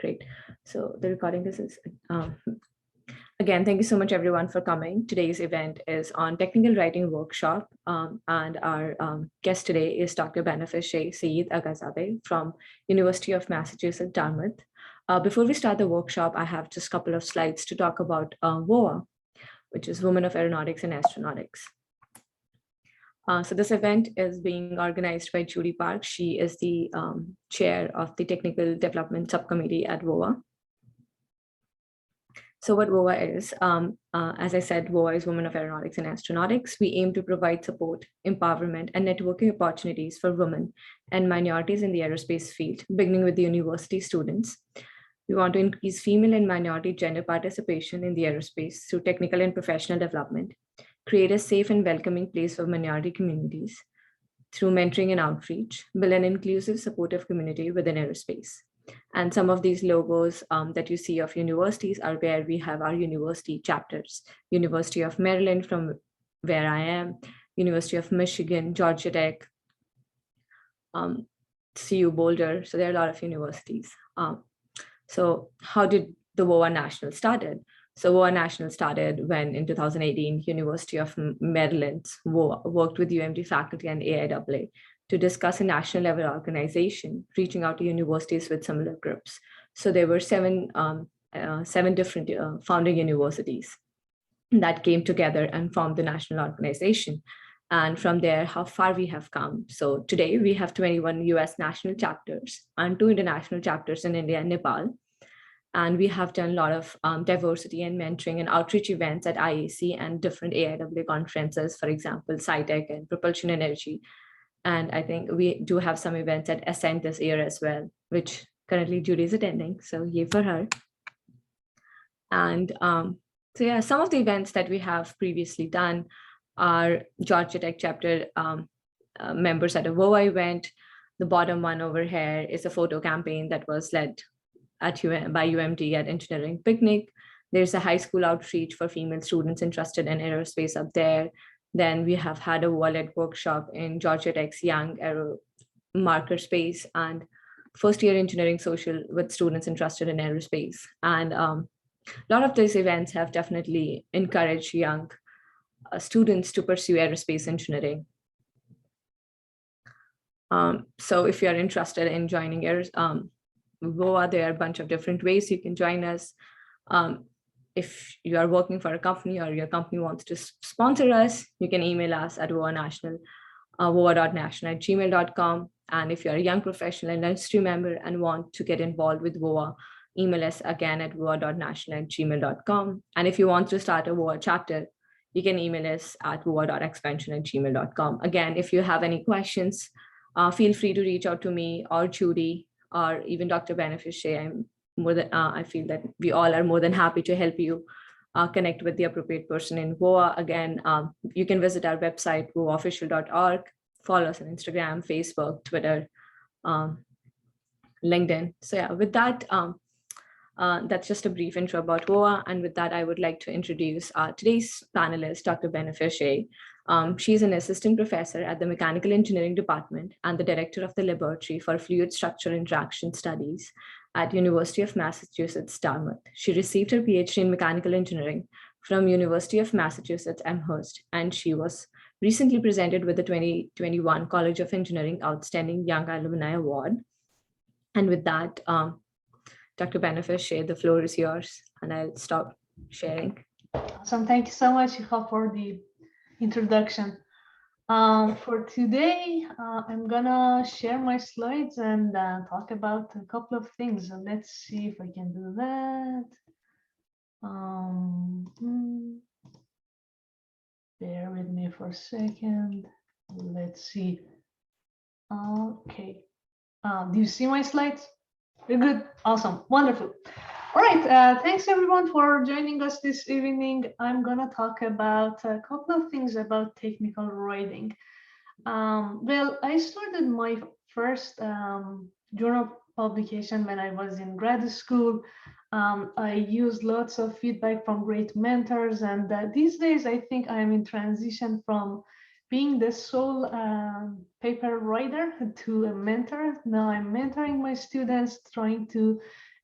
Great. So the recording is again, thank you so much everyone for coming. Today's event is on technical writing workshop, and our guest today is Dr. Banafsheh Seyed-Aghazadeh from University of Massachusetts-Dartmouth. Before we start the workshop, I have just a couple of slides to talk about WOA, which is Women of Aeronautics and Astronautics. So this event is being organized by Judy Park. She is the chair of the Technical Development Subcommittee at WOA. So what WOA is, as I said, WOA is Women of Aeronautics and Astronautics. We aim to provide support, empowerment, and networking opportunities for women and minorities in the aerospace field, beginning with the university students. We want to increase female and minority gender participation in the aerospace through technical and professional development, create a safe and welcoming place for minority communities through mentoring and outreach, build an inclusive, supportive community within aerospace. And some of these logos that you see of universities are where we have our university chapters. University of Maryland, from where I am, University of Michigan, Georgia Tech, CU Boulder. So there are a lot of universities. So how did the WOA National started? So WOA National started when in 2018, University of Maryland worked with UMD faculty and AIAA to discuss a national level organization, reaching out to universities with similar groups. So there were seven different founding universities that came together and formed the national organization. And from there, how far we have come. So today we have 21 US national chapters and 2 international chapters in India and Nepal. And we have done a lot of diversity and mentoring and outreach events at IAC and different AIAA conferences, for example, SciTech and Propulsion Energy. And I think we do have some events at Ascent this year as well, which currently Judy is attending. So yay for her. And so yeah, some of the events that we have previously done are Georgia Tech chapter members at a WOA event. The bottom one over here is a photo campaign that was led by UMD at Engineering Picnic. There's a high school outreach for female students interested in aerospace up there. Then we have had a wallet workshop in Georgia Tech's Young Aero Marker Space and first year engineering social with students interested in aerospace. And a lot of these events have definitely encouraged young students to pursue aerospace engineering. So if you're interested in joining WOA, there are a bunch of different ways you can join us. If you are working for a company or your company wants to sponsor us, you can email us at woanational, woa.national@gmail.com. And if you're a young professional and industry member and want to get involved with WOA, email us again at woa.national@gmail.com. And if you want to start a WOA chapter, you can email us at woa.expansion@gmail.com. Again, if you have any questions, feel free to reach out to me or Judy or even Dr. Banafsheh. I feel that we all are more than happy to help you connect with the appropriate person in WOA. Again, you can visit our website, woaofficial.org, follow us on Instagram, Facebook, Twitter, LinkedIn. So yeah, with that, that's just a brief intro about WOA. And with that, I would like to introduce today's panelist, Dr. Banafsheh. She's an assistant professor at the Mechanical Engineering Department and the director of the Laboratory for Fluid Structure Interaction Studies at University of Massachusetts-Dartmouth. She received her PhD in Mechanical Engineering from University of Massachusetts-Amherst, and she was recently presented with the 2021 College of Engineering Outstanding Young Alumni Award. And with that, Dr. Banafsheh, the floor is yours, and I'll stop sharing. Awesome. Thank you so much, Iha, for the introduction. For today, I'm gonna share my slides and talk about a couple of things. And let's see if I can do that. Bear with me for a second. Let's see. Okay. Do you see my slides? You're good. Awesome. Wonderful. All right. Thanks everyone for joining us this evening. I'm gonna talk about a couple of things about technical writing. Well, I started my first journal publication when I was in grad school. I used lots of feedback from great mentors, and these days I think I'm in transition from being the sole paper writer to a mentor. Now I'm mentoring my students, trying to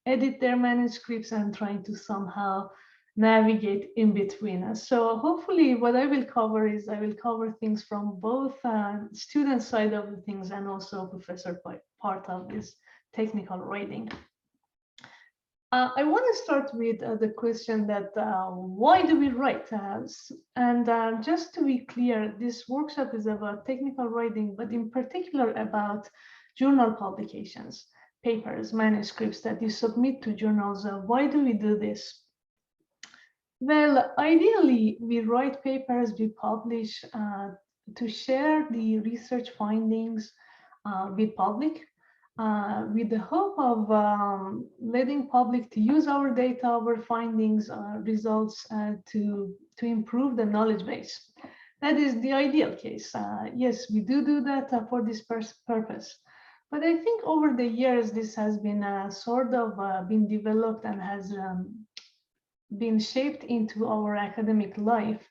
edit their manuscripts and trying to somehow navigate in between us. So hopefully what I will cover is I will cover things from both student side of the things and also professor part of this technical writing. I want to start with the question that why do we write? And just to be clear, this workshop is about technical writing, but in particular about journal publications, papers, manuscripts that you submit to journals. Why do we do this? Well, ideally, we write papers, we publish to share the research findings with public, with the hope of letting public to use our data, our findings, results to improve the knowledge base. That is the ideal case. Yes, we do that for this purpose. But I think over the years, this has been sort of been developed and has been shaped into our academic life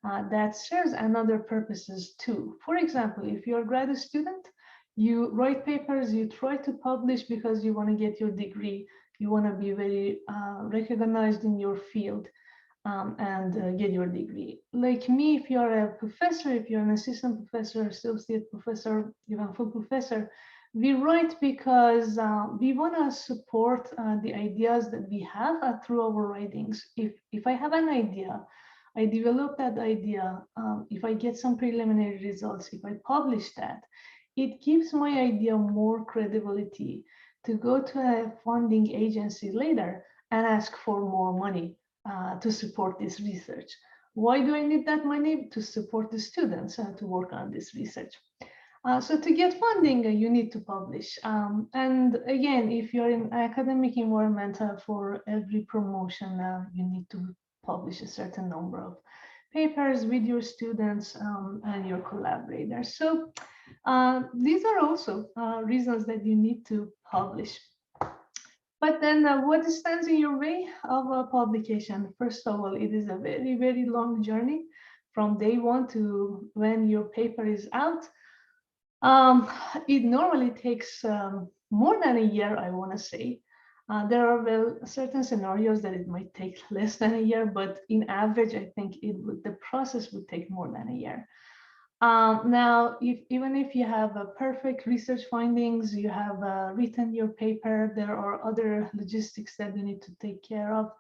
that serves another purposes too. For example, if you're a graduate student, you write papers, you try to publish because you want to get your degree, you want to be very recognized in your field and get your degree. Like me, if you're a professor, if you're an assistant professor, associate professor, even full professor, we write because we want to support the ideas that we have through our writings. If I have an idea, I develop that idea. If I get some preliminary results, if I publish that, it gives my idea more credibility to go to a funding agency later and ask for more money to support this research. Why do I need that money? To support the students to work on this research. So to get funding, you need to publish. And again, if you're in academic environment, for every promotion, you need to publish a certain number of papers with your students and your collaborators. So these are also reasons that you need to publish. But then what stands in your way of a publication? First of all, it is a very, very long journey from day one to when your paper is out. It normally takes more than a year, I want to say. There are certain scenarios that it might take less than a year, but in average, I think the process would take more than a year. Now, even if you have perfect research findings, you have written your paper, there are other logistics that you need to take care of.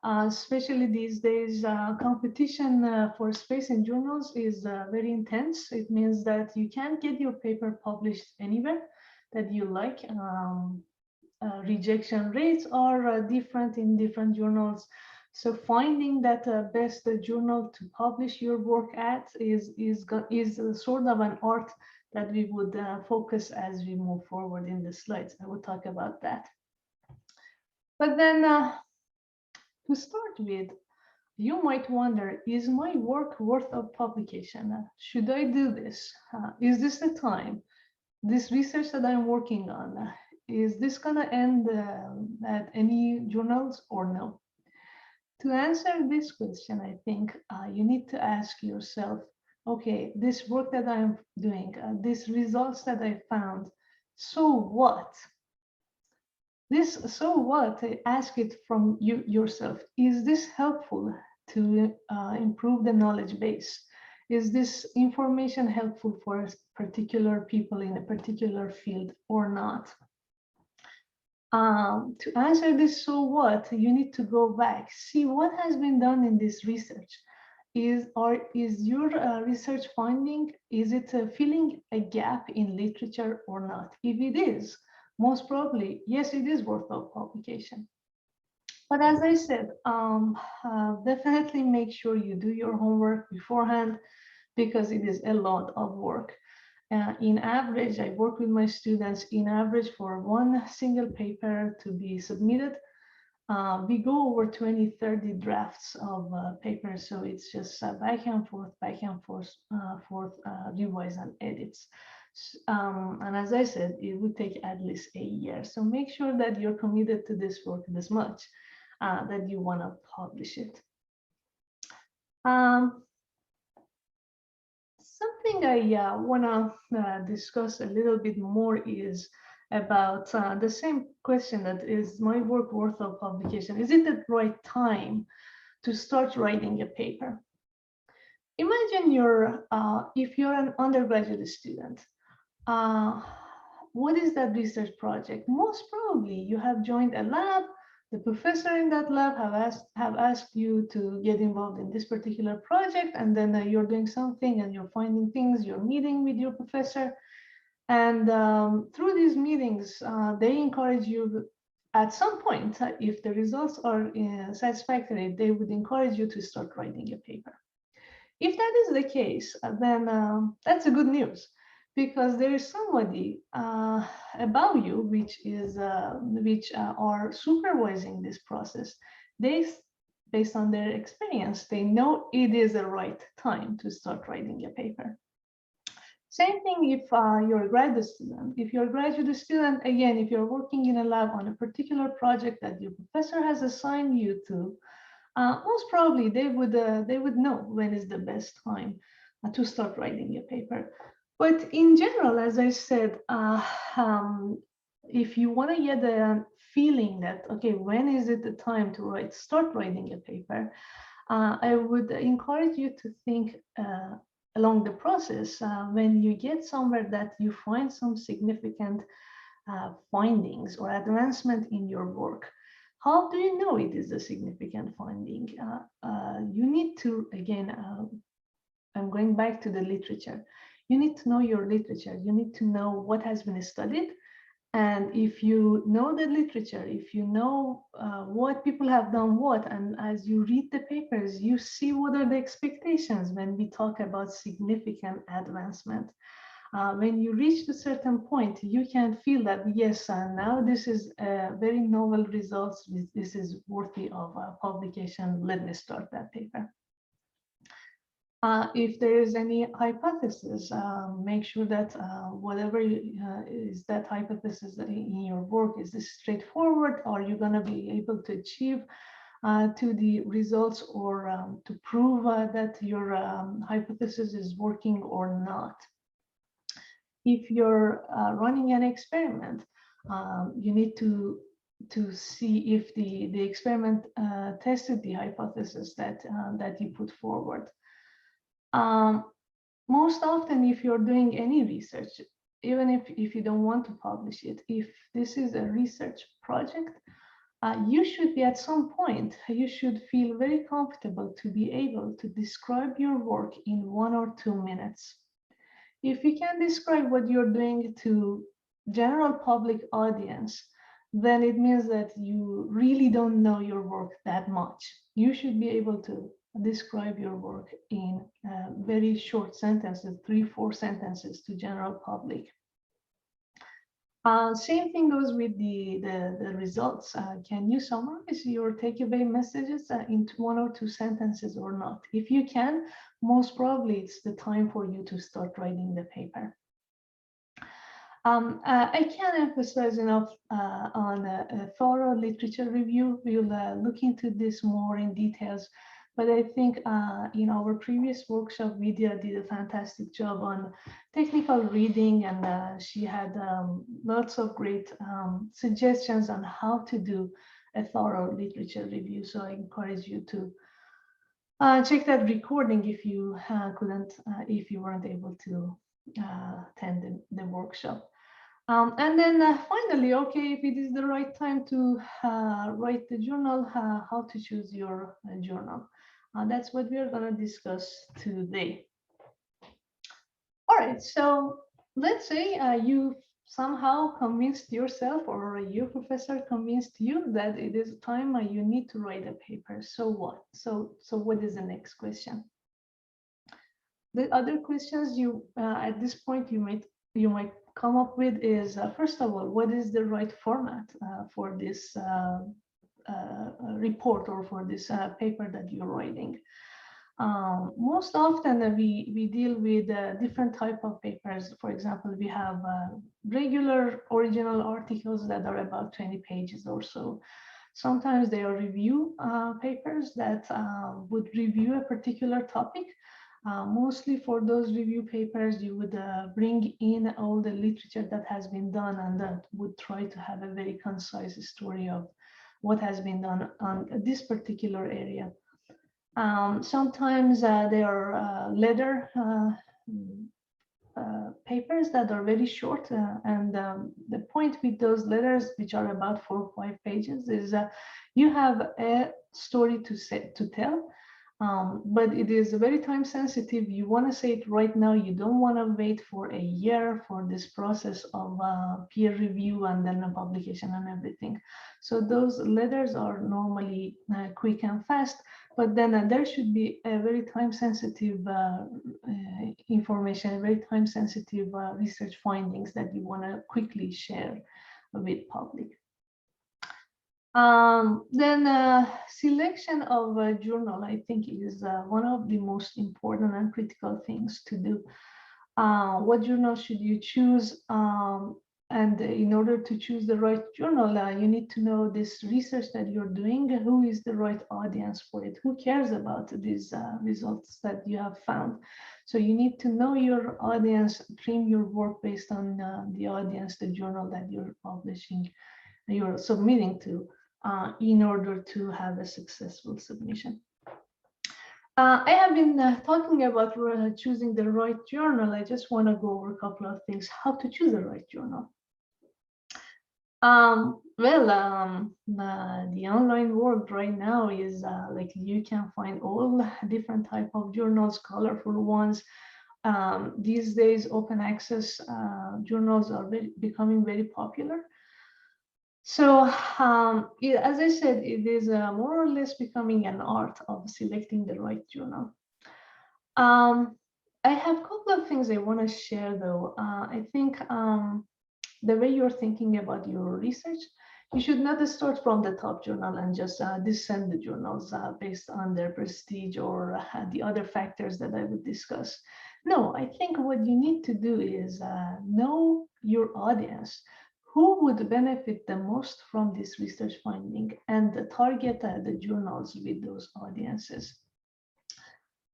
Especially these days, competition for space in journals is very intense. It means that you can't get your paper published anywhere that you like. Rejection rates are different in different journals. So finding that best journal to publish your work at is sort of an art that we would focus as we move forward in the slides. I will talk about that. But then to start with, you might wonder, is my work worth of publication? Should I do this? Is this the time? This research that I'm working on, is this gonna end at any journals or no? To answer this question, I think you need to ask yourself, okay, this work that I'm doing, these results that I found, so what? This so what? Ask it from yourself. Is this helpful to improve the knowledge base? Is this information helpful for particular people in a particular field or not? To answer this, so what, you need to go back, see what has been done in this research. Is your research finding, is it filling a gap in literature or not? If it is, most probably, yes, it is worth of publication. But as I said, definitely make sure you do your homework beforehand because it is a lot of work. In average, I work with my students, in average for one single paper to be submitted, we go over 20, 30 drafts of papers. So it's just back and forth, revise and edits. And as I said, it would take at least a year. So make sure that you're committed to this work this much, that you want to publish it. Something I want to discuss a little bit more is about the same question, that is my work worth of publication? Is it the right time to start writing a paper? Imagine if you're an undergraduate student, what is that research project? Most probably you have joined a lab. The professor in that lab have asked you to get involved in this particular project, and then you're doing something and you're finding things, you're meeting with your professor. And through these meetings, they encourage you at some point, if the results are satisfactory, they would encourage you to start writing a paper. If that is the case, then that's a good news, because there is somebody above you which are supervising this process. They, based on their experience, they know it is the right time to start writing a paper. Same thing if you're a graduate student. If you're a graduate student, again, if you're working in a lab on a particular project that your professor has assigned you to, most probably they would know when is the best time to start writing a paper. But in general, as I said, if you want to get a feeling that, okay, when is it the time to start writing a paper, I would encourage you to think along the process, when you get somewhere that you find some significant findings or advancement in your work. How do you know it is a significant finding? You need to, again, I'm going back to the literature. You need to know your literature. You need to know what has been studied. And if you know the literature, if you know what people have done what, and as you read the papers, you see what are the expectations when we talk about significant advancement. When you reach a certain point, you can feel that, yes, now this is a very novel results. This is worthy of publication. Let me start that paper. If there is any hypothesis, make sure that whatever is that hypothesis in your work, is this straightforward? Are you going to be able to achieve to the results, or to prove that your hypothesis is working or not? If you're running an experiment, you need to see if the experiment tested the hypothesis that you put forward. Most often, if you're doing any research, even if you don't want to publish it, if this is a research project, you should be, at some point, you should feel very comfortable to be able to describe your work in 1 or 2 minutes. If you can describe what you're doing to general public audience, then it means that you really don't know your work that much. You should be able to describe your work in very short sentences, 3-4 sentences to general public. Same thing goes with the results. Can you summarize your takeaway messages into 1 or 2 sentences or not? If you can, most probably it's the time for you to start writing the paper. I can't emphasize enough on a thorough literature review. We'll look into this more in details. But I think in our previous workshop, Vidya did a fantastic job on technical reading, and she had lots of great suggestions on how to do a thorough literature review. So I encourage you to check that recording if you if you weren't able to attend the workshop. And then finally, okay, if it is the right time to write the journal, how to choose your journal. That's what we are going to discuss today. All right, so let's say you somehow convinced yourself, or your professor convinced you that it is time you need to write a paper. So what? So what is the next question? The other questions you at this point you might come up with is, first of all, what is the right format for this report or for this paper that you're writing? Most often we deal with different type of papers. For example, we have regular original articles that are about 20 pages or so. Sometimes they are review papers that would review a particular topic. Mostly for those review papers, you would bring in all the literature that has been done, and that would try to have a very concise story of what has been done on this particular area. Sometimes there are letter papers that are very short, and the point with those letters, which are about 4 or 5 pages, is you have a story to tell, but it is very time sensitive. You want to say it right now. You don't want to wait for a year for this process of peer review and then a publication and everything. So those letters are normally quick and fast, but then there should be a very time sensitive information, very time sensitive research findings that you want to quickly share with public. Then selection of a journal, I think, is one of the most important and critical things to do. What journal should you choose? And in order to choose the right journal, you need to know this research that you're doing, who is the right audience for it, who cares about these results that you have found. So you need to know your audience, trim your work based on the audience, the journal that you're publishing, you're submitting to, in order to have a successful submission. I have been talking about choosing the right journal. I just want to go over a couple of things, how to choose the right journal. The online world right now is like you can find all different type of journals, colorful ones. These days, open access journals are becoming very popular. So as I said, it is more or less becoming an art of selecting the right journal. I have a couple of things I want to share though. I think the way you're thinking about your research, you should not start from the top journal and just descend the journals based on their prestige or the other factors that I would discuss. No, I think what you need to do is know your audience. Who would benefit the most from this research finding, and target the journals with those audiences.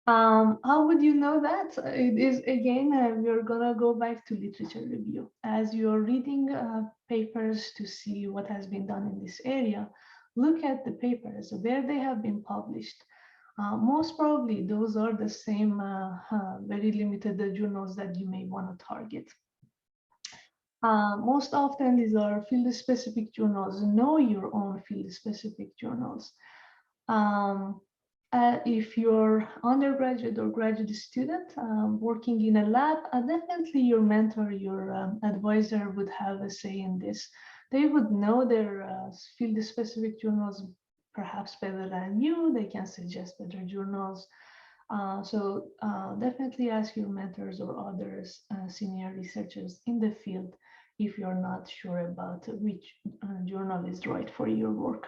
How would you know that? It is, again, we're gonna go back to literature review. As you're reading papers to see what has been done in this area, look at the papers, where they have been published. Most probably those are the same very limited journals that you may want to target. Most often these are field-specific journals. Know your own field-specific journals. If you're undergraduate or graduate student working in a lab, definitely your mentor, your advisor would have a say in this. They would know their field-specific journals perhaps better than you. They can suggest better journals. So definitely ask your mentors or others, senior researchers in the field, if you're not sure about which journal is right for your work.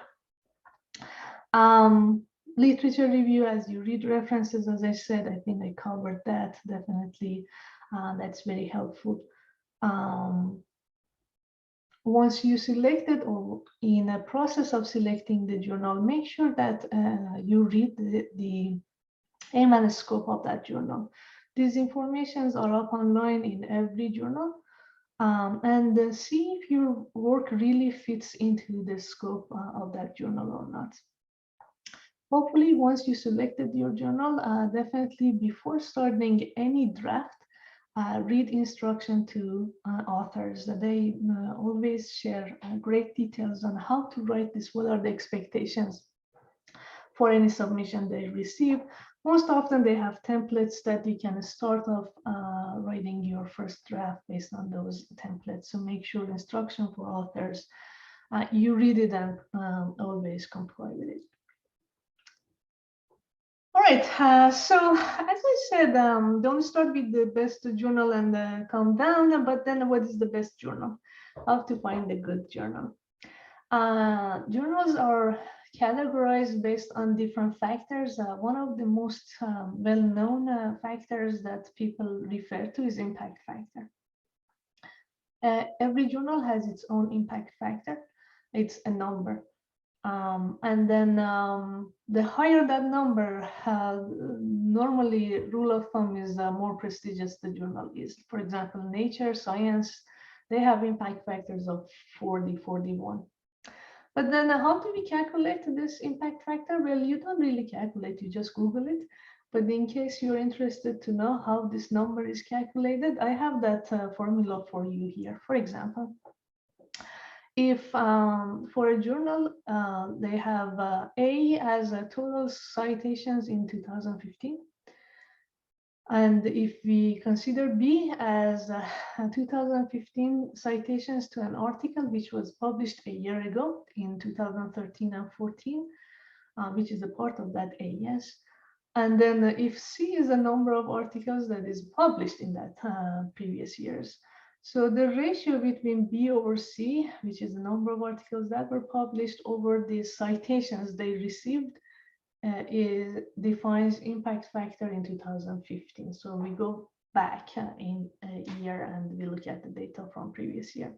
Literature review, as you read references, as I said, I think I covered that, definitely. That's very helpful. Once you select it, or in a process of selecting the journal, make sure that you read the aim and scope of that journal. These informations are up online in every journal. And see if your work really fits into the scope of that journal or not. Hopefully, once you selected your journal, definitely before starting any draft, read instruction to authors. They always share great details on how to write this, what are the expectations for any submission they receive. Most often they have templates that you can start off writing your first draft based on those templates. So make sure instruction for authors, you read it and always comply with it. All right, so as I said, don't start with the best journal and come down, but then what is the best journal? How to find a good journal? Journals are categorized based on different factors. One of the most well-known factors that people refer to is impact factor. Every journal has its own impact factor. It's a number. And then the higher that number, normally rule of thumb is more prestigious the journal is. For example, Nature, Science, they have impact factors of 40, 41. But then how do we calculate this impact factor? Well, you don't really calculate, you just Google it. But in case you're interested to know how this number is calculated, I have that formula for you here. For example, if for a journal, they have A as total citations in 2015. And if we consider B as 2015 citations to an article which was published a year ago in 2013 and 14, which is a part of that A, yes. And then if C is the number of articles that is published in that previous years. So the ratio between B over C, which is the number of articles that were published over the citations they received, defines impact factor in 2015. So we go back in a year and we look at the data from previous year.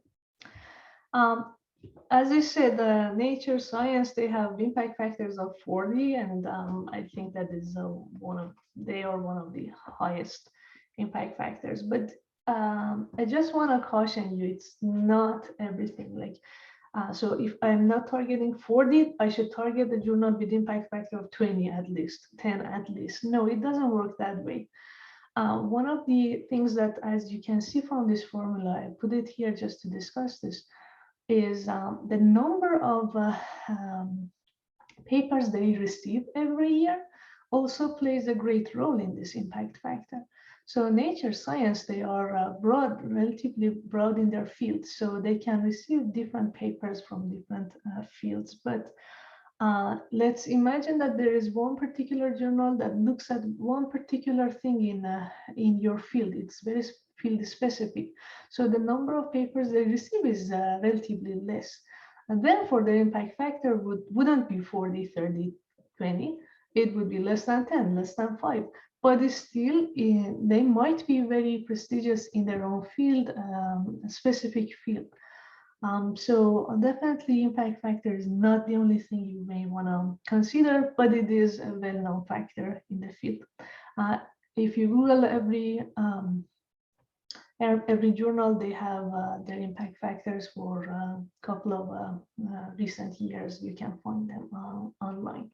As I said, Nature, Science, they have impact factors of 40, and I think that is they are one of the highest impact factors. But I just want to caution you, it's not everything. Like, so if I'm not targeting 40, I should target the journal with impact factor of 20 at least, 10 at least. No, it doesn't work that way. One of the things that, as you can see from this formula, I put it here just to discuss this, is the number of papers they receive every year also plays a great role in this impact factor. So Nature, Science, they are relatively broad in their fields, so they can receive different papers from different fields. But let's imagine that there is one particular journal that looks at one particular thing in your field. It's very field specific. So the number of papers they receive is relatively less. And therefore, the impact factor wouldn't be 40, 30, 20. It would be less than 10, less than 5. But still, they might be very prestigious in their own field, a specific field. So definitely impact factor is not the only thing you may want to consider, but it is a well-known factor in the field. If you Google every journal, they have their impact factors for a couple of recent years. You can find them online.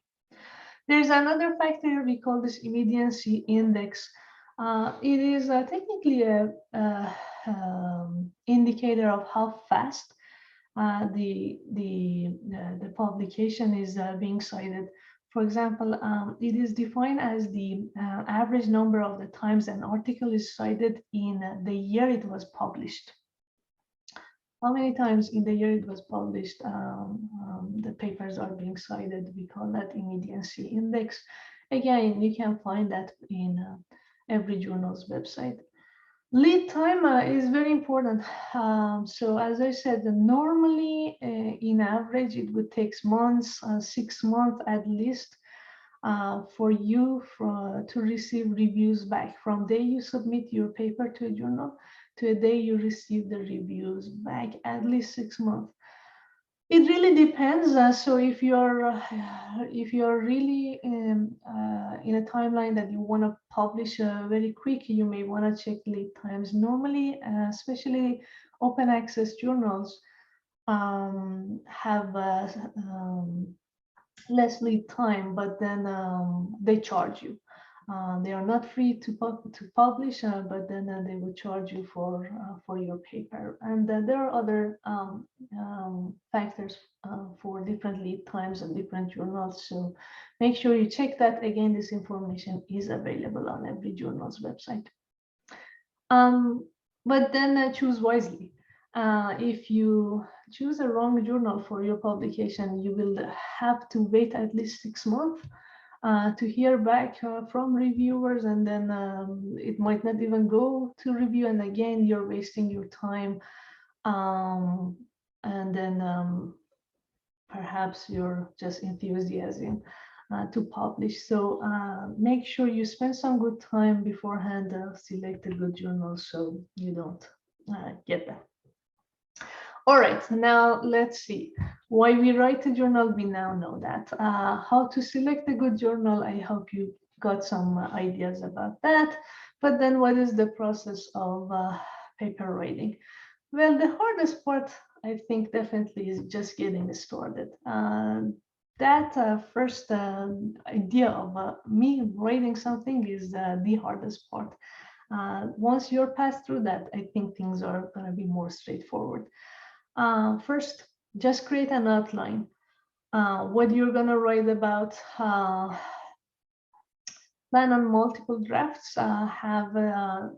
There's another factor we call this immediacy index. It is technically a indicator of how fast the publication is being cited. For example, it is defined as the average number of the times an article is cited in the year it was published. How many times in the year it was published, the papers are being cited. We call that immediacy index. Again, you can find that in every journal's website. Lead time is very important. So as I said, normally in average, it would take months, 6 months at least, for you to receive reviews back. From the day you submit your paper to a journal to the day you receive the reviews back, at least 6 months. It really depends. So if you're really in a timeline that you want to publish very quick, you may want to check lead times. Normally, especially open access journals have less lead time, but then they charge you. They are not free to publish, but then they will charge you for your paper. And then there are other factors for different lead times and different journals. So make sure you check that. Again, this information is available on every journal's website. But then choose wisely. If you choose a wrong journal for your publication, you will have to wait at least 6 months to hear back from reviewers, and then it might not even go to review, and again you're wasting your time, and then perhaps you're just enthusiasm to publish. So make sure you spend some good time beforehand, select a good journal so you don't get that. All right, now let's see. Why we write a journal, we now know that. How to select a good journal, I hope you got some ideas about that. But then what is the process of paper writing? Well, the hardest part, I think, definitely is just getting started. That first idea of me writing something is the hardest part. Once you're passed through that, I think things are going to be more straightforward. First, just create an outline. What you're going to write about, plan on multiple drafts, have a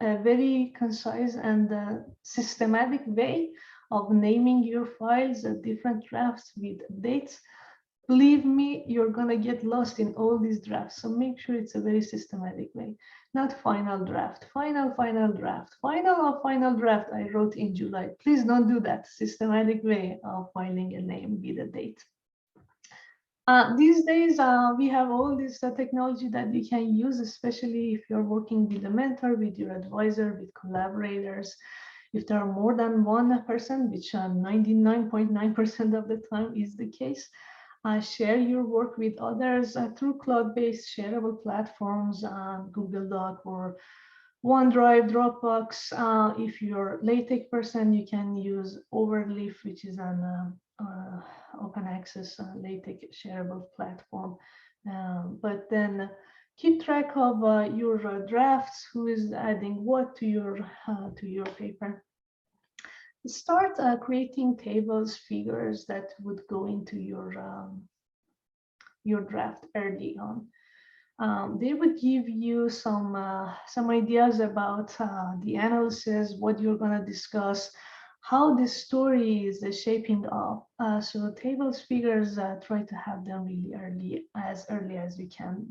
very concise and systematic way of naming your files, different drafts with dates. Believe me, you're going to get lost in all these drafts. So make sure it's a very systematic way, not final draft, final draft, final draft I wrote in July. Please don't do that. Systematic way of filing a name with a date. These days, we have all this technology that you can use, especially if you're working with a mentor, with your advisor, with collaborators. If there are more than one person, which 99.9% of the time is the case, share your work with others through cloud-based shareable platforms, Google Doc or OneDrive, Dropbox. If you're a LaTeX person, you can use Overleaf, which is an open access LaTeX shareable platform. But then keep track of your drafts, who is adding what to your paper. Start creating tables, figures that would go into your draft early on. They would give you some ideas about the analysis, what you're going to discuss, how this story is shaping up. So tables, figures, try to have them really early as you can.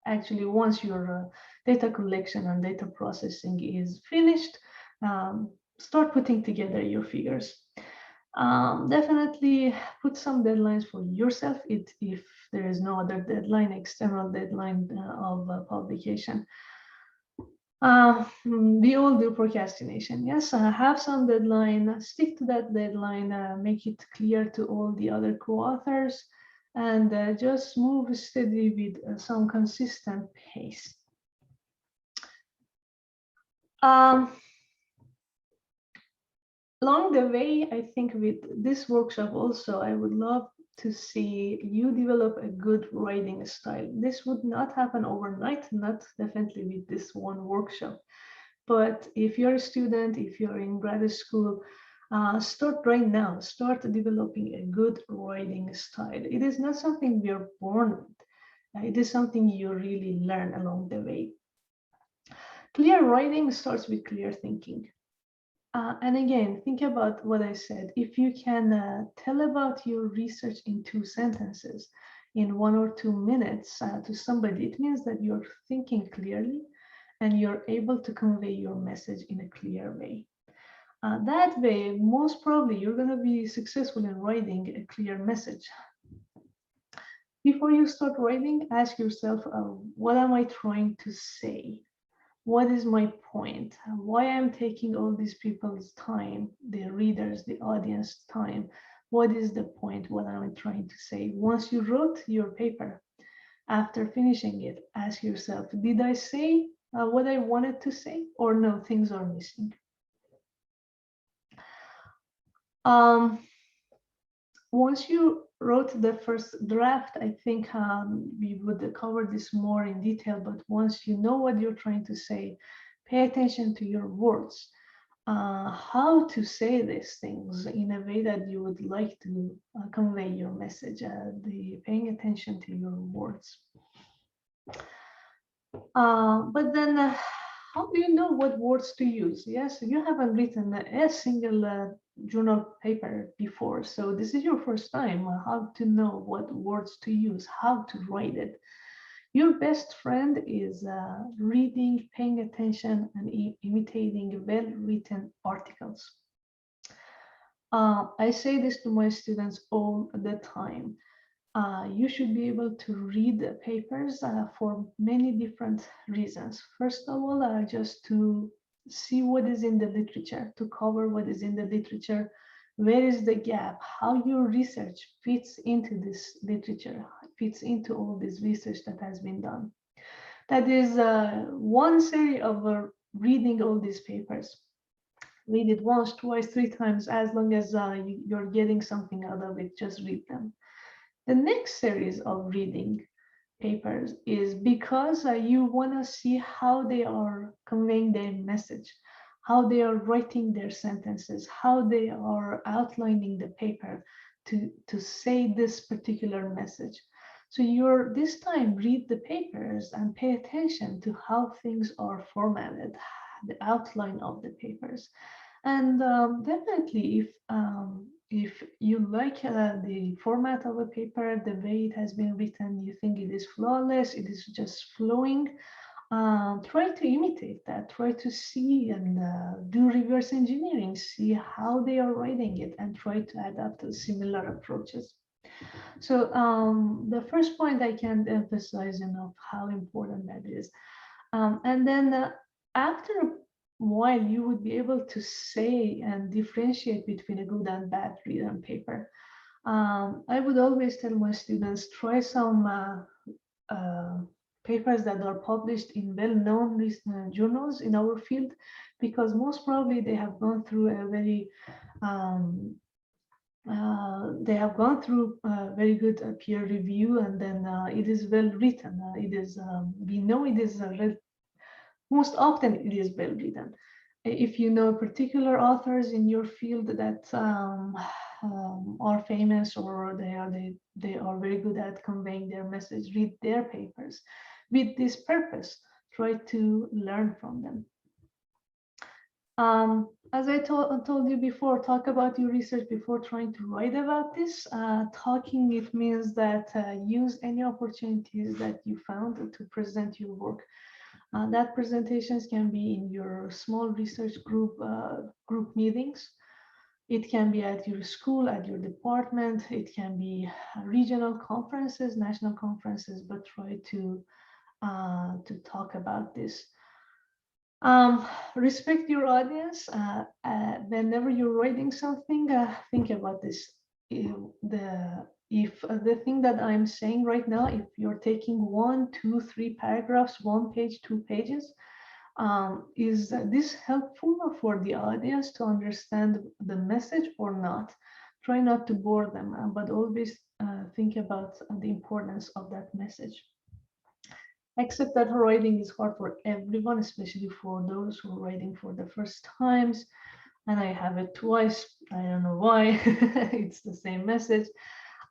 Actually, once your data collection and data processing is finished, start putting together your figures. Definitely put some deadlines for yourself if there is no other deadline, external deadline of publication. We all do procrastination. Yes, have some deadline, stick to that deadline, make it clear to all the other co-authors, and just move steady with some consistent pace. Along the way, I think with this workshop also, I would love to see you develop a good writing style. This would not happen overnight, not definitely with this one workshop. But if you're a student, if you're in grad school, start right now. Start developing a good writing style. It is not something we are born with. It is something you really learn along the way. Clear writing starts with clear thinking. And again, think about what I said. If you can tell about your research in 2 sentences, in 1 or 2 minutes to somebody, it means that you're thinking clearly and you're able to convey your message in a clear way. That way, most probably, you're going to be successful in writing a clear message. Before you start writing, ask yourself, what am I trying to say? What is my point? Why I'm taking all these people's time, the readers, the audience time? What is the point? What am I trying to say? Once you wrote your paper, after finishing it, ask yourself, did I say what I wanted to say, or no, things are missing? Once you wrote the first draft, I think we would cover this more in detail, but once you know what you're trying to say, pay attention to your words, how to say these things in a way that you would like to convey your message, paying attention to your words. But then how do you know what words to use? Yes, you haven't written a single journal paper before, so this is your first time. How to know what words to use, how to write it. Your best friend is reading, paying attention, and imitating well-written articles. I say this to my students all the time. You should be able to read the papers for many different reasons. First of all, just to see what is in the literature, to cover what is in the literature, where is the gap, how your research fits into this literature, fits into all this research that has been done. That is one series of reading all these papers. Read it once, twice, three times, as long as you're getting something out of it, just read them. The next series of reading papers is because you want to see how they are conveying their message, how they are writing their sentences, how they are outlining the paper to say this particular message. So you're this time read the papers and pay attention to how things are formatted, the outline of the papers. And definitely, if you like the format of a paper, the way it has been written, you think it is flawless, it is just flowing, try to imitate that, try to see and do reverse engineering, see how they are writing it, and try to adapt to similar approaches. So the first point I can't emphasize enough how important that is. And then after a while, you would be able to say and differentiate between a good and bad written paper. I would always tell my students, try some papers that are published in well-known journals in our field, because most probably they have gone through a very very good peer review, and then it is well written. It is we know it is most often it is well written. If you know particular authors in your field that are famous, or they are very good at conveying their message, read their papers with this purpose. Try to learn from them. As I told you before, talk about your research before trying to write about this. Talking, it means that use any opportunities that you found to present your work. That presentations can be in your small research group meetings. It can be at your school, at your department. It can be regional conferences, national conferences, but try to talk about this. Respect your audience. Whenever you're writing something, think about this. If the thing that I'm saying right now, if you're taking 1, 2, 3 paragraphs, 1 page, 2 pages, is this helpful for the audience to understand the message or not? Try not to bore them, but always think about the importance of that message. Except that writing is hard for everyone, especially for those who are writing for the first times. And I have it twice. I don't know why. It's the same message.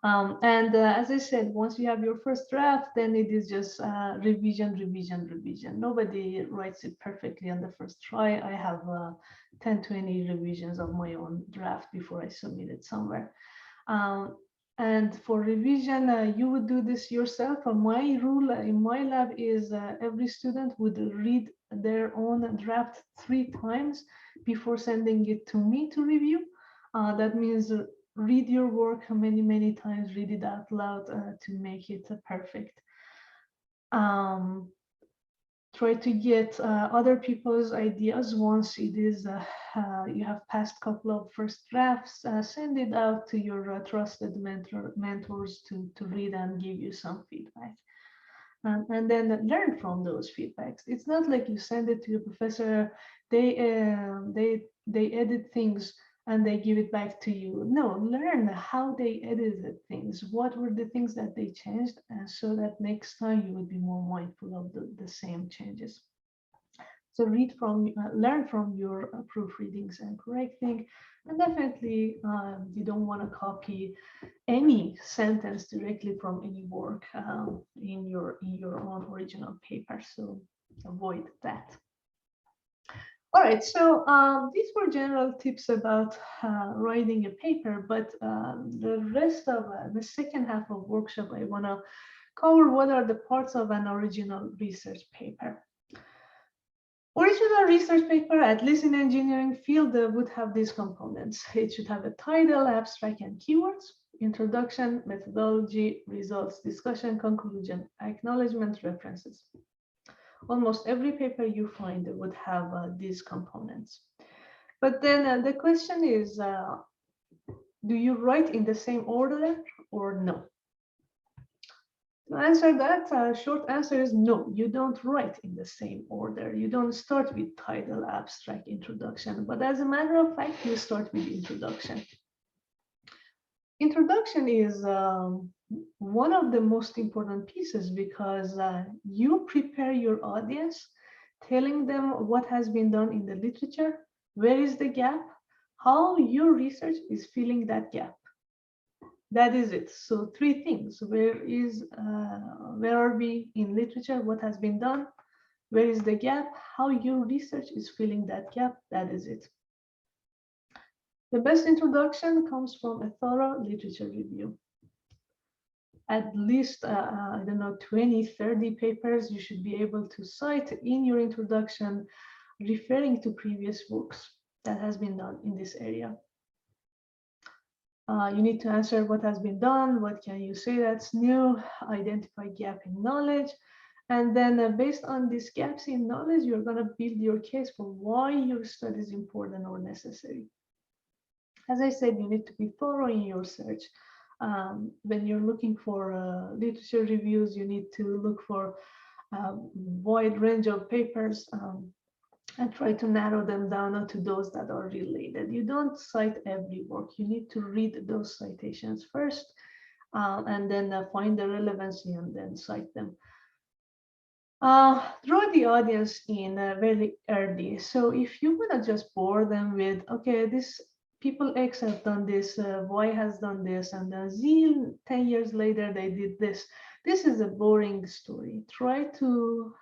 As I said, once you have your first draft, then it is just revision, revision, revision. Nobody writes it perfectly on the first try. I have 10, 20 revisions of my own draft before I submit it somewhere. And for revision, you would do this yourself. My rule in my lab is every student would read their own draft 3 times before sending it to me to review. That means read your work many, many times, read it out loud to make it perfect. Try to get other people's ideas once it is you have passed a couple of first drafts. Send it out to your trusted mentors to read and give you some feedback. And then learn from those feedbacks. It's not like you send it to your professor, they edit things and they give it back to you. No, learn how they edited things. What were the things that they changed? And so that next time you would be more mindful of the same changes. So learn from your proofreadings and correcting. And definitely you don't want to copy any sentence directly from any work in your own original paper. So avoid that. All right, so these were general tips about writing a paper, but the rest of the second half of workshop, I want to cover what are the parts of an original research paper. Original research paper, at least in engineering field, would have these components. It should have a title, abstract, and keywords, introduction, methodology, results, discussion, conclusion, acknowledgement, references. Almost every paper you find would have these components. But then the question is, do you write in the same order or no? To answer that, short answer is no, you don't write in the same order. You don't start with title, abstract, introduction, but as a matter of fact, you start with introduction. Introduction is one of the most important pieces because you prepare your audience, telling them what has been done in the literature, where is the gap, how your research is filling that gap. That is it. So three things: where are we in literature? What has been done? Where is the gap? How your research is filling that gap? That is it. The best introduction comes from a thorough literature review. At least, I don't know, 20, 30 papers you should be able to cite in your introduction, referring to previous works that has been done in this area. You need to answer what has been done, what can you say that's new, identify gap in knowledge, and then based on these gaps in knowledge, you're going to build your case for why your study is important or necessary. As I said, you need to be thorough in your search. When you're looking for literature reviews, you need to look for a wide range of papers and try to narrow them down to those that are related. You don't cite every work. You need to read those citations first and then find the relevancy and then cite them. Draw the audience in very early. So if you want to just bore them with, okay, this people X have done this, Y has done this, and then Z 10 years later they did this. This is a boring story. Try to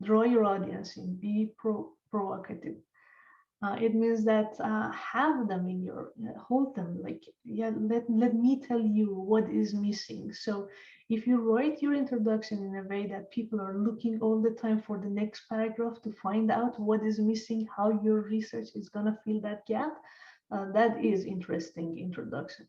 draw your audience in, be provocative. It means that have them in your, hold them, like, yeah, let me tell you what is missing. So if you write your introduction in a way that people are looking all the time for the next paragraph to find out what is missing, how your research is going to fill that gap, that is interesting introduction.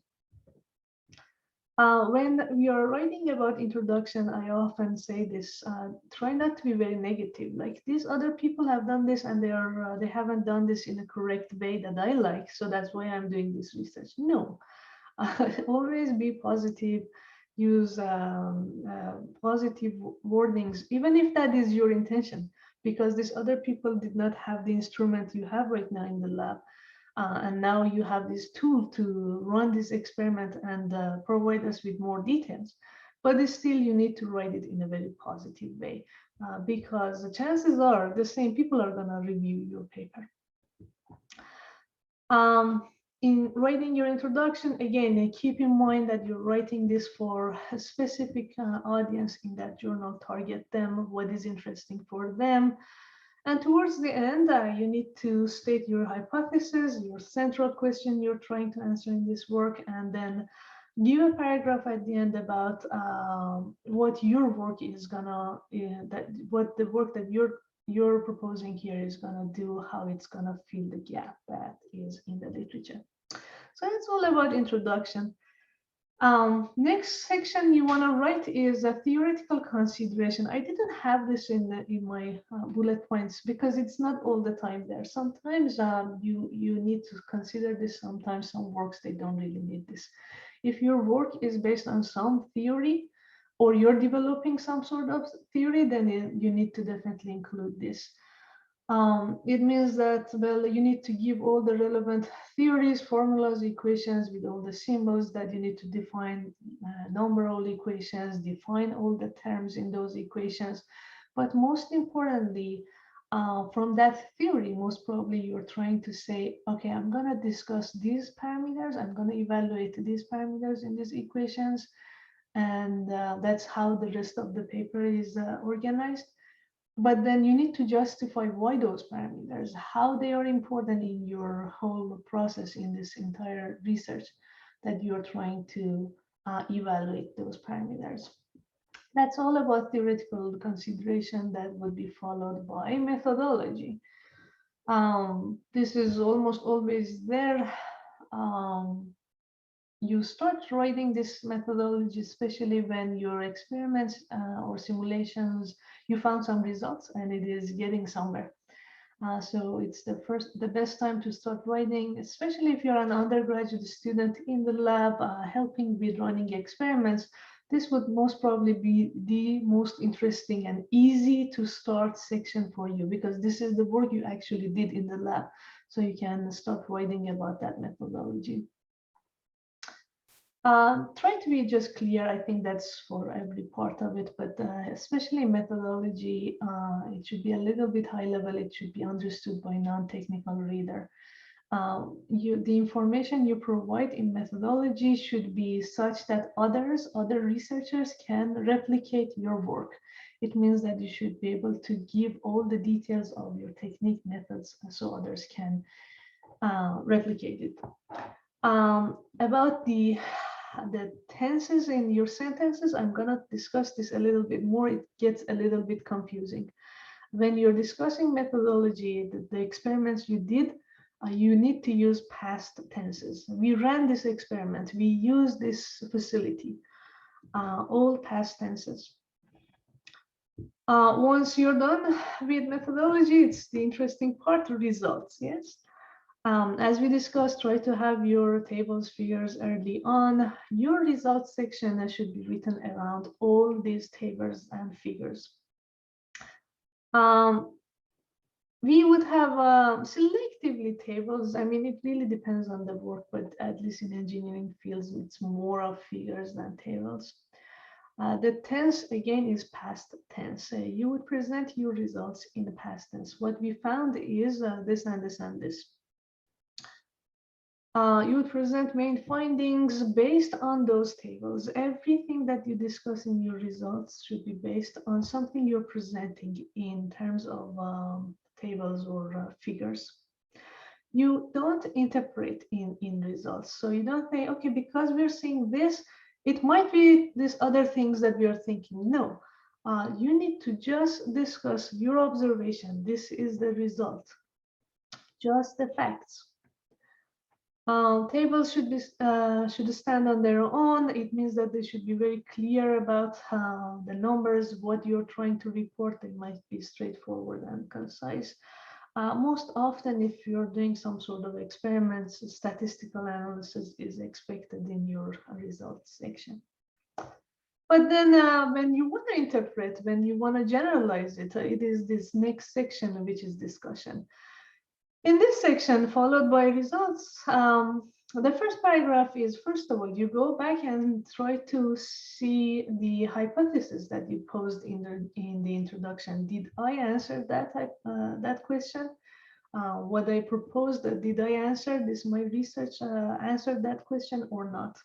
When we are writing about introduction, I often say this, try not to be very negative. Like, these other people have done this and they haven't done this in a correct way that I like, so that's why I'm doing this research. No, always be positive, use positive wordings, even if that is your intention, because these other people did not have the instrument you have right now in the lab. And now you have this tool to run this experiment and provide us with more details. But still, you need to write it in a very positive way because the chances are the same people are going to review your paper. In writing your introduction, again, keep in mind that you're writing this for a specific audience in that journal. Target them, what is interesting for them. And towards the end, you need to state your hypothesis, your central question you're trying to answer in this work, and then give a paragraph at the end about what your work is gonna, what the work that you're proposing here is gonna do, how it's gonna fill the gap that is in the literature. So it's all about introduction. Next section you want to write is a theoretical consideration. I didn't have this in my bullet points because it's not all the time there. Sometimes you need to consider this. Sometimes some works, they don't really need this. If your work is based on some theory or you're developing some sort of theory, then you need to definitely include this. It means that, well, you need to give all the relevant theories, formulas, equations with all the symbols that you need to define, numeral equations, define all the terms in those equations. But most importantly, from that theory, most probably you're trying to say, okay, I'm going to discuss these parameters. I'm going to evaluate these parameters in these equations. And that's how the rest of the paper is organized. But then you need to justify why those parameters, how they are important in your whole process in this entire research that you're trying to evaluate those parameters. That's all about theoretical consideration that would be followed by methodology. This is almost always there. you start writing this methodology, especially when your experiments or simulations, you found some results and it is getting somewhere. So it's the best time to start writing, especially if you're an undergraduate student in the lab, helping with running experiments. This would most probably be the most interesting and easy to start section for you, because this is the work you actually did in the lab. So you can start writing about that methodology. Try to be just clear. I think that's for every part of it, but especially methodology, it should be a little bit high level. It should be understood by non-technical reader. The information you provide in methodology should be such that other researchers can replicate your work. It means that you should be able to give all the details of your technique methods so others can replicate it. About the tenses in your sentences, I'm gonna discuss this a little bit more. It gets a little bit confusing. When you're discussing methodology, the experiments you did, you need to use past tenses. We ran this experiment, we use this facility, all past tenses. Once you're done with methodology, it's the interesting part, results, yes? As we discussed, try to have your tables, figures early on. Your results section should be written around all these tables and figures. We would have selectively tables. I mean, it really depends on the work, but at least in engineering fields, it's more of figures than tables. The tense, again, is past tense. You would present your results in the past tense. What we found is this and this and this. You would present main findings based on those tables. Everything that you discuss in your results should be based on something you're presenting in terms of tables or figures. You don't interpret in results. So you don't say, okay, because we're seeing this, it might be these other things that we are thinking. No, you need to just discuss your observation. This is the result, just the facts. Tables should stand on their own. It means that they should be very clear about the numbers, what you're trying to report. They might be straightforward and concise. Most often, if you're doing some sort of experiments, statistical analysis is expected in your results section. But then when you want to interpret, when you want to generalize it, it is this next section, which is discussion. In this section, followed by results, the first paragraph is, first of all, you go back and try to see the hypothesis that you posed in the introduction. Did I answer that question? What I proposed, did I answer this? My research answered that question or not?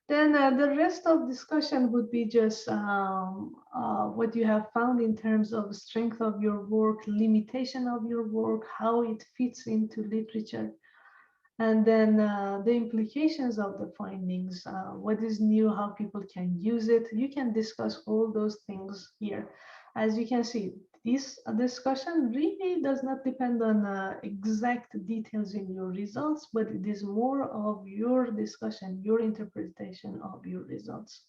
Then the rest of discussion would be just what you have found in terms of strength of your work, limitation of your work, how it fits into literature, and then the implications of the findings, what is new, how people can use it. You can discuss all those things here. As you can see, this discussion really does not depend on exact details in your results, but it is more of your discussion, your interpretation of your results.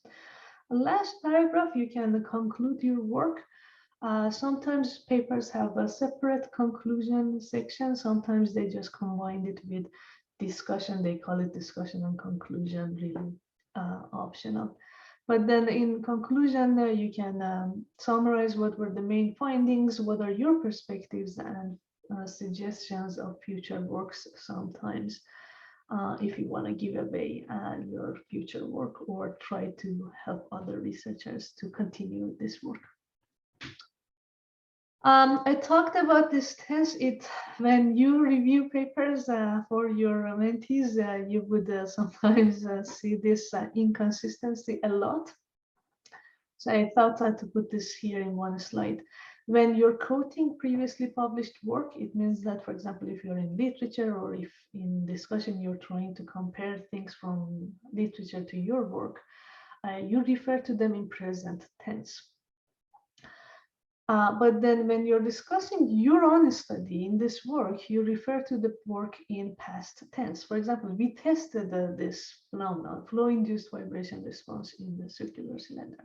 Last paragraph, you can conclude your work. Sometimes papers have a separate conclusion section. Sometimes they just combine it with discussion. They call it discussion and conclusion, really optional. But then in conclusion, you can summarize what were the main findings, what are your perspectives and suggestions of future works sometimes, if you want to give away your future work or try to help other researchers to continue this work. I talked about this tense. When you review papers for your mentees, you would sometimes see this inconsistency a lot. So I thought to put this here in one slide. When you're quoting previously published work, it means that, for example, if you're in literature or if in discussion you're trying to compare things from literature to your work, you refer to them in present tense. But then when you're discussing your own study in this work, you refer to the work in past tense. For example, we tested this phenomenon, flow-induced vibration response in the circular cylinder.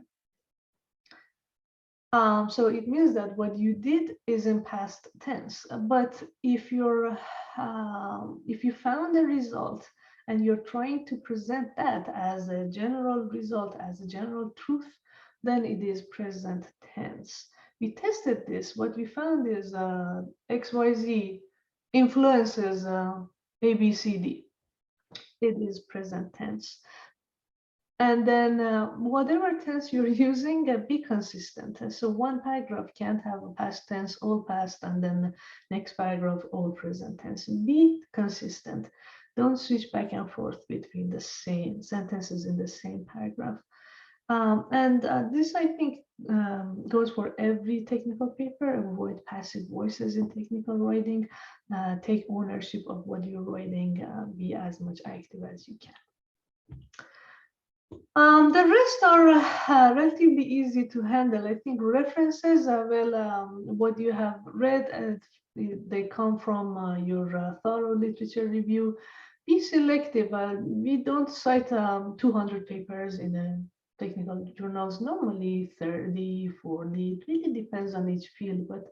So it means that what you did is in past tense. But if you found a result and you're trying to present that as a general result, as a general truth, then it is present tense. We tested this. What we found is XYZ influences ABCD. It is present tense. And then whatever tense you're using, be consistent. So one paragraph can't have a past tense, all past, and then the next paragraph, all present tense. Be consistent. Don't switch back and forth between the same sentences in the same paragraph. This, I think, goes for every technical paper. Avoid passive voices in technical writing. Take ownership of what you're writing. Be as much active as you can. The rest are relatively easy to handle. I think references are, what you have read, they come from your thorough literature review. Be selective. We don't cite 200 papers in a technical journals, normally 30, 40. It really depends on each field, but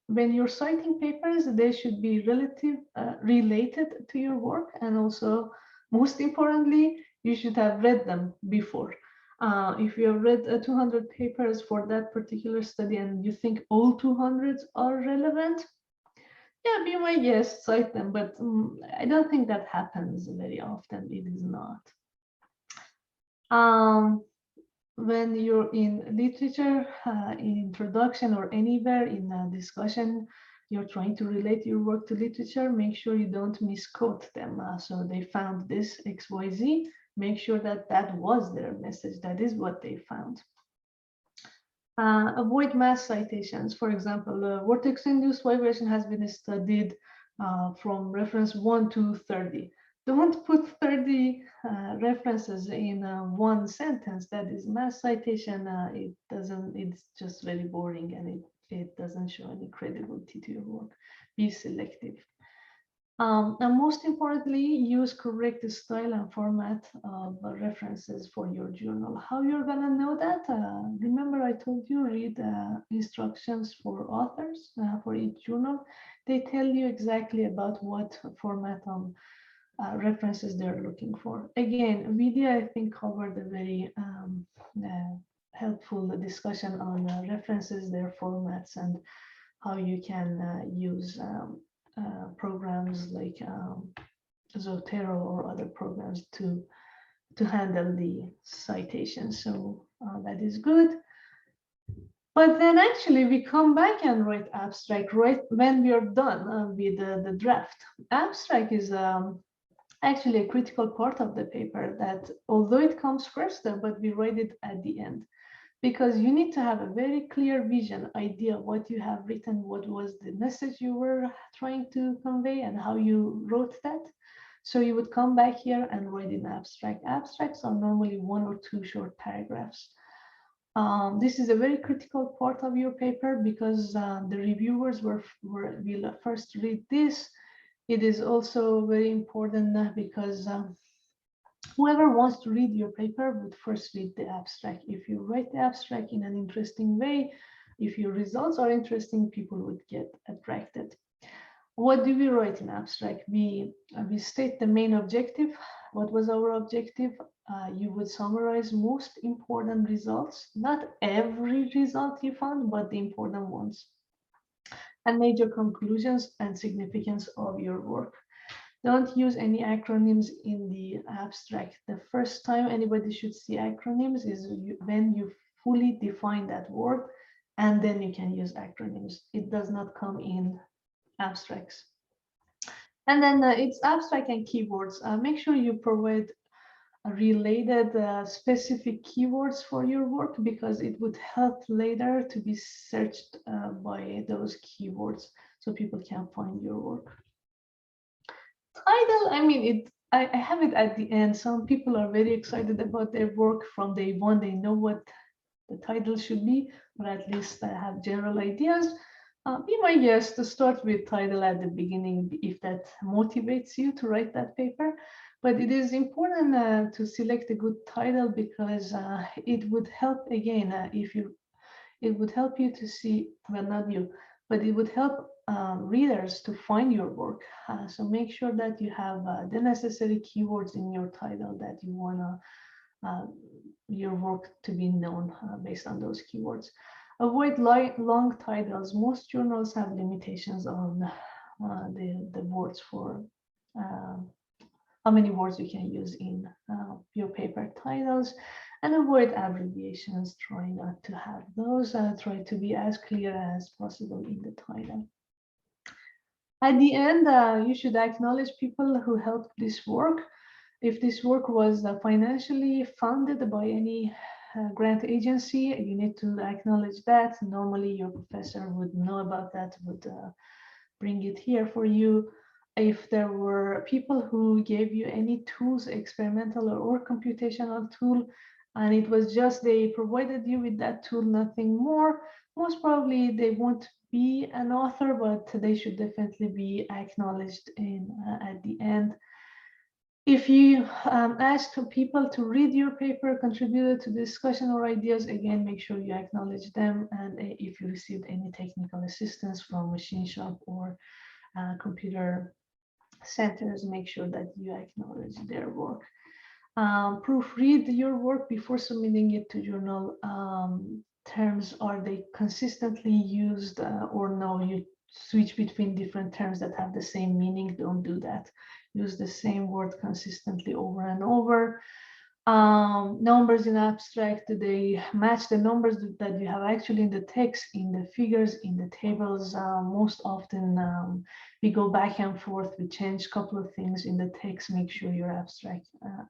when you're citing papers, they should be related to your work, and also, most importantly, you should have read them before. If you have read 200 papers for that particular study and you think all 200 are relevant, yeah, be my guest, cite them, but I don't think that happens very often. It is not. When you're in literature, in introduction or anywhere in a discussion, you're trying to relate your work to literature, make sure you don't misquote them. So they found this XYZ, make sure that that was their message, that is what they found. Avoid mass citations. For example, vortex-induced vibration has been studied from reference 1 to 30. Don't put 30 references in one sentence. That is mass citation. It's just very boring, and it doesn't show any credibility to your work. Be selective. And most importantly, use correct style and format of references for your journal. How you're gonna know that? Remember I told you, read instructions for authors for each journal. They tell you exactly about what format of references they're looking for. Again, Vidya, I think, covered a very helpful discussion on references, their formats, and how you can use programs like Zotero or other programs to handle the citation. So that is good. But then actually we come back and write abstract right when we are done with the draft. Abstract is actually a critical part of the paper, that although it comes first, but we write it at the end, because you need to have a very clear vision, idea what you have written, what was the message you were trying to convey, and how you wrote that. So you would come back here and write in abstract. Abstracts are normally 1 or 2 short paragraphs. This is a very critical part of your paper, because the reviewers will first read this. It is also very important because whoever wants to read your paper would first read the abstract. If you write the abstract in an interesting way, if your results are interesting, people would get attracted. What do we write in abstract? We state the main objective. What was our objective? You would summarize most important results, not every result you found, but the important ones, and major conclusions and significance of your work. Don't use any acronyms in the abstract. The first time anybody should see acronyms is when you fully define that word, and then you can use acronyms. It does not come in abstracts. And then it's abstract and keywords. Make sure you provide related specific keywords for your work, because it would help later to be searched by those keywords so people can find your work. Title, I mean, I have it at the end. Some people are very excited about their work from day one. They know what the title should be, or at least have general ideas. Be my guest to start with title at the beginning if that motivates you to write that paper. But it is important to select a good title because it would help, again, it would help you to see, well, not you, but it would help readers to find your work. So make sure that you have the necessary keywords in your title that you want your work to be known based on those keywords. Avoid long titles. Most journals have limitations on the words for how many words you can use in your paper titles, and avoid abbreviations. Try not to have those. Try to be as clear as possible in the title. At the end, you should acknowledge people who helped this work. If this work was financially funded by any grant agency, you need to acknowledge that. Normally, your professor would know about that, would bring it here for you. If there were people who gave you any tools, experimental or computational tool, and it was just they provided you with that tool, nothing more, most probably they won't be an author, but they should definitely be acknowledged at the end. If you ask people to read your paper, contributed to discussion or ideas, again, make sure you acknowledge them. And if you received any technical assistance from machine shop or computer centers, make sure that you acknowledge their work. Proofread your work before submitting it to journal. Terms, are they consistently used or no? You switch between different terms that have the same meaning. Don't do that. Use the same word consistently over and over. Numbers in abstract, do they match the numbers that you have actually in the text, in the figures, in the tables? Most often we go back and forth, we change a couple of things in the text. Make sure your abstract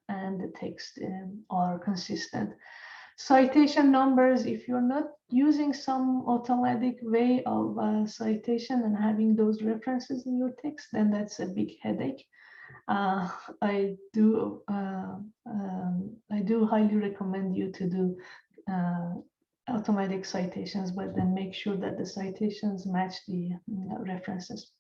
and the text are consistent. Citation numbers, if you're not using some automatic way of citation and having those references in your text, then that's a big headache. I do highly recommend you to do automatic citations, but then make sure that the citations match the references.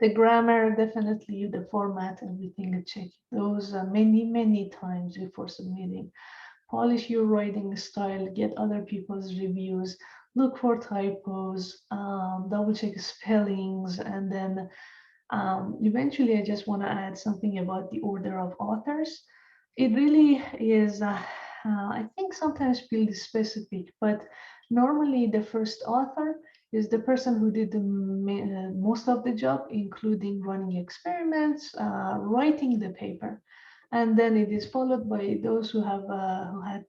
The grammar, definitely the format, everything, check those many times before submitting. Polish your writing style, get other people's reviews, look for typos, double check spellings, and then eventually, I just want to add something about the order of authors. It really is, I think sometimes field specific, but normally the first author is the person who did the most of the job, including running experiments, writing the paper. And then it is followed by those who have who had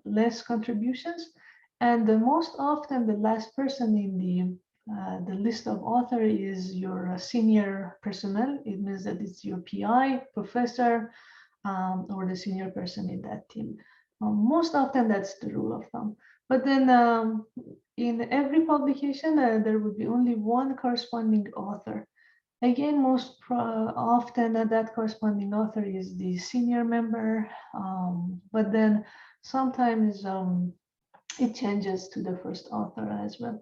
less contributions. And the most often the last person in the list of author is your senior personnel. It means that it's your PI, professor, or the senior person in that team. Most often that's the rule of thumb. But then in every publication, there would be only one corresponding author. Again, most often that corresponding author is the senior member, but then sometimes it changes to the first author as well.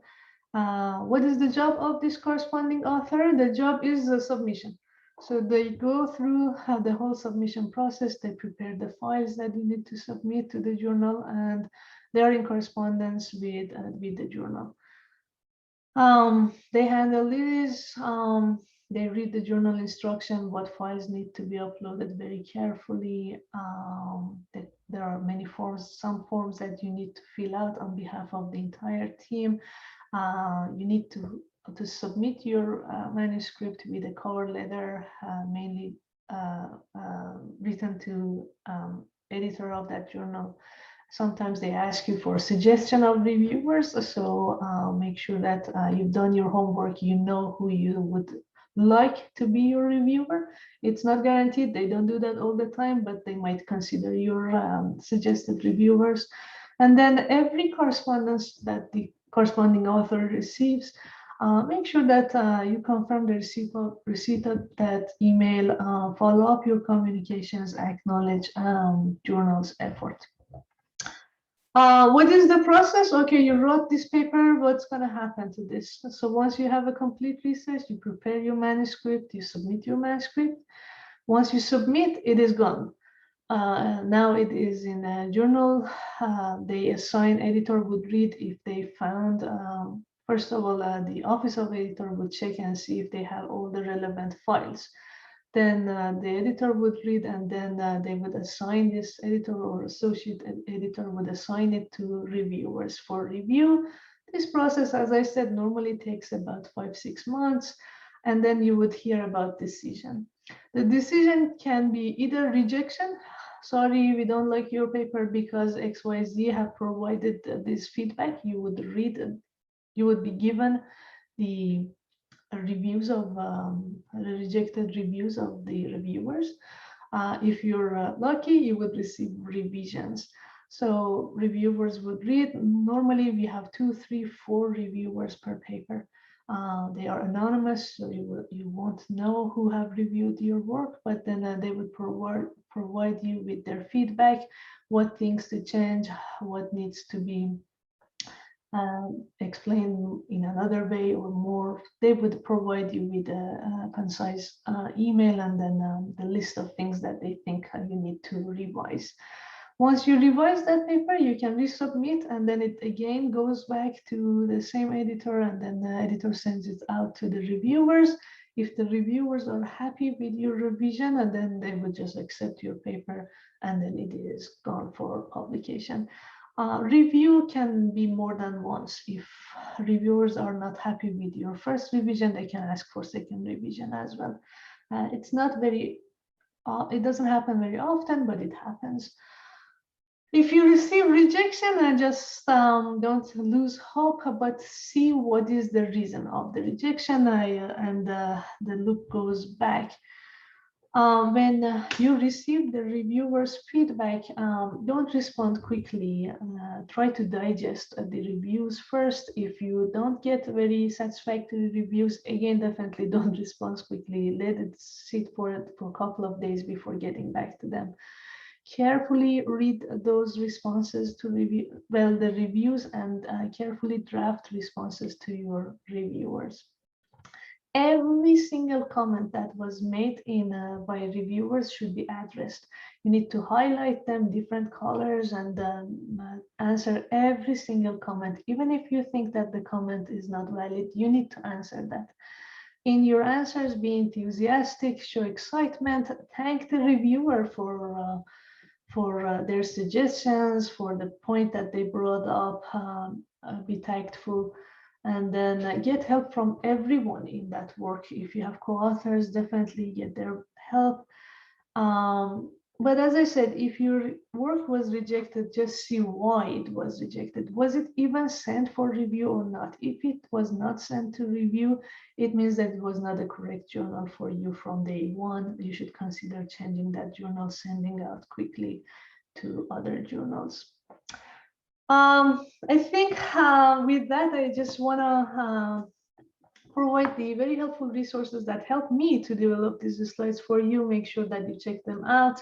What is the job of this corresponding author? The job is the submission. So they go through the whole submission process. They prepare the files that you need to submit to the journal, and they are in correspondence with the journal. They handle this. They read the journal instruction, what files need to be uploaded very carefully. There are many forms, some forms that you need to fill out on behalf of the entire team. You need to submit your manuscript with a cover letter, mainly written to editor of that journal. Sometimes they ask you for a suggestion of reviewers, so make sure that you've done your homework, you know who you would like to be your reviewer. It's not guaranteed, they don't do that all the time, but they might consider your suggested reviewers. And then every correspondence that the corresponding author receives, make sure that you confirm the receipt of that email, follow up your communications, acknowledge journal's effort. What is the process? Okay, you wrote this paper, what's going to happen to this? So once you have a complete research, you prepare your manuscript, you submit your manuscript. Once you submit, it is gone. Now it is in a journal. They assign editor would read if they found, first of all, the office of editor would check and see if they have all the relevant files. Then the editor would read, and then they would assign this editor, or associate editor would assign it to reviewers for review. This process, as I said, normally takes about 5-6 months, and then you would hear about decision. The decision can be either rejection, sorry, we don't like your paper because XYZ have provided this feedback. You would read, you would be given the reviews of rejected reviews of the reviewers. If you're lucky, you would receive revisions. So reviewers would read. Normally, we have 2, 3, 4 reviewers per paper. They are anonymous, so you won't know who have reviewed your work, but then they would provide you with their feedback, what things to change, what needs to be explain in another way or more. They would provide you with a concise email, and then the list of things that they think you need to revise. Once you revise that paper, you can resubmit, and then it again goes back to the same editor, and then the editor sends it out to the reviewers. If the reviewers are happy with your revision, and then they would just accept your paper, and then it is gone for publication. Review can be more than once. If reviewers are not happy with your first revision, they can ask for second revision as well. It's not very, it doesn't happen very often, but it happens. If you receive rejection, just don't lose hope, but see what is the reason of the rejection, and the loop goes back. When you receive the reviewer's feedback, don't respond quickly. Try to digest the reviews first. If you don't get very satisfactory reviews, again, definitely don't respond quickly. Let it sit for a couple of days before getting back to them. Carefully read those responses to the reviews, and carefully draft responses to your reviewers. Every single comment that was made by reviewers should be addressed. You need to highlight them different colors, and answer every single comment. Even if you think that the comment is not valid, you need to answer that. In your answers, be enthusiastic, show excitement, thank the reviewer for their suggestions, for the point that they brought up, be tactful. And then get help from everyone in that work. If you have co-authors, definitely get their help. But as I said, if your work was rejected, just see why it was rejected. Was it even sent for review or not? If it was not sent to review, it means that it was not a correct journal for you from day one. You should consider changing that journal, sending out quickly to other journals. I think with that, I just want to provide the very helpful resources that help me to develop these slides for you. Make sure that you check them out.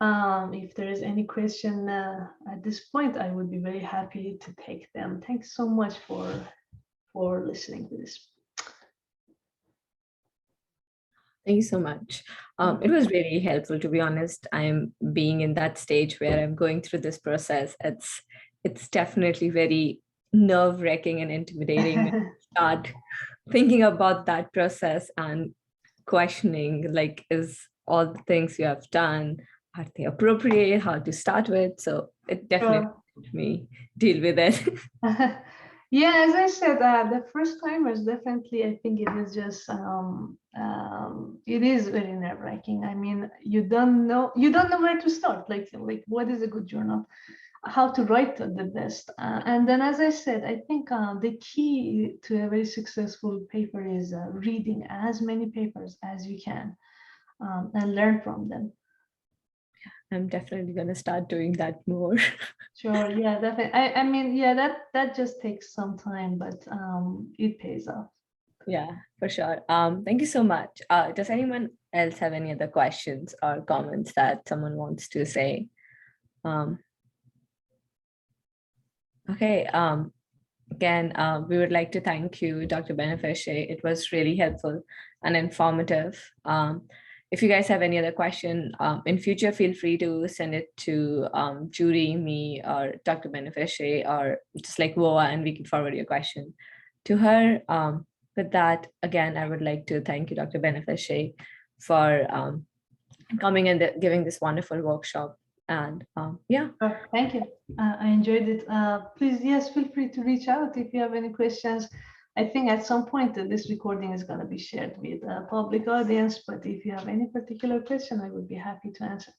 If there is any question at this point, I would be very happy to take them. Thanks so much for listening to this. Thank you so much. It was really helpful, to be honest. I'm being in that stage where I'm going through this process. It's definitely very nerve-wracking and intimidating when you start thinking about that process and questioning, like, is all the things you have done, are they appropriate, how to start with? So it definitely helped me deal with it. Yeah, as I said, the first timers definitely, I think it is just it is very nerve-wracking. I mean, you don't know where to start. Like what is a good journal, how to write the best, and then, as I said, I think the key to a very successful paper is reading as many papers as you can and learn from them. I'm definitely going to start doing that more. Sure, yeah, definitely. I mean, yeah, that just takes some time, but it pays off. Yeah, for sure. Thank you so much. Does anyone else have any other questions or comments that someone wants to say? Okay. Again, we would like to thank you, Dr. Banafsheh. It was really helpful and informative. If you guys have any other question in future, feel free to send it to Judy, me, or Dr. Banafsheh, or just like WOA, and we can forward your question to her. With that, again, I would like to thank you, Dr. Banafsheh, for coming and giving this wonderful workshop. And yeah. Oh, thank you. I enjoyed it. Please, yes, feel free to reach out if you have any questions. I think at some point this recording is going to be shared with a public audience, but if you have any particular question, I would be happy to answer.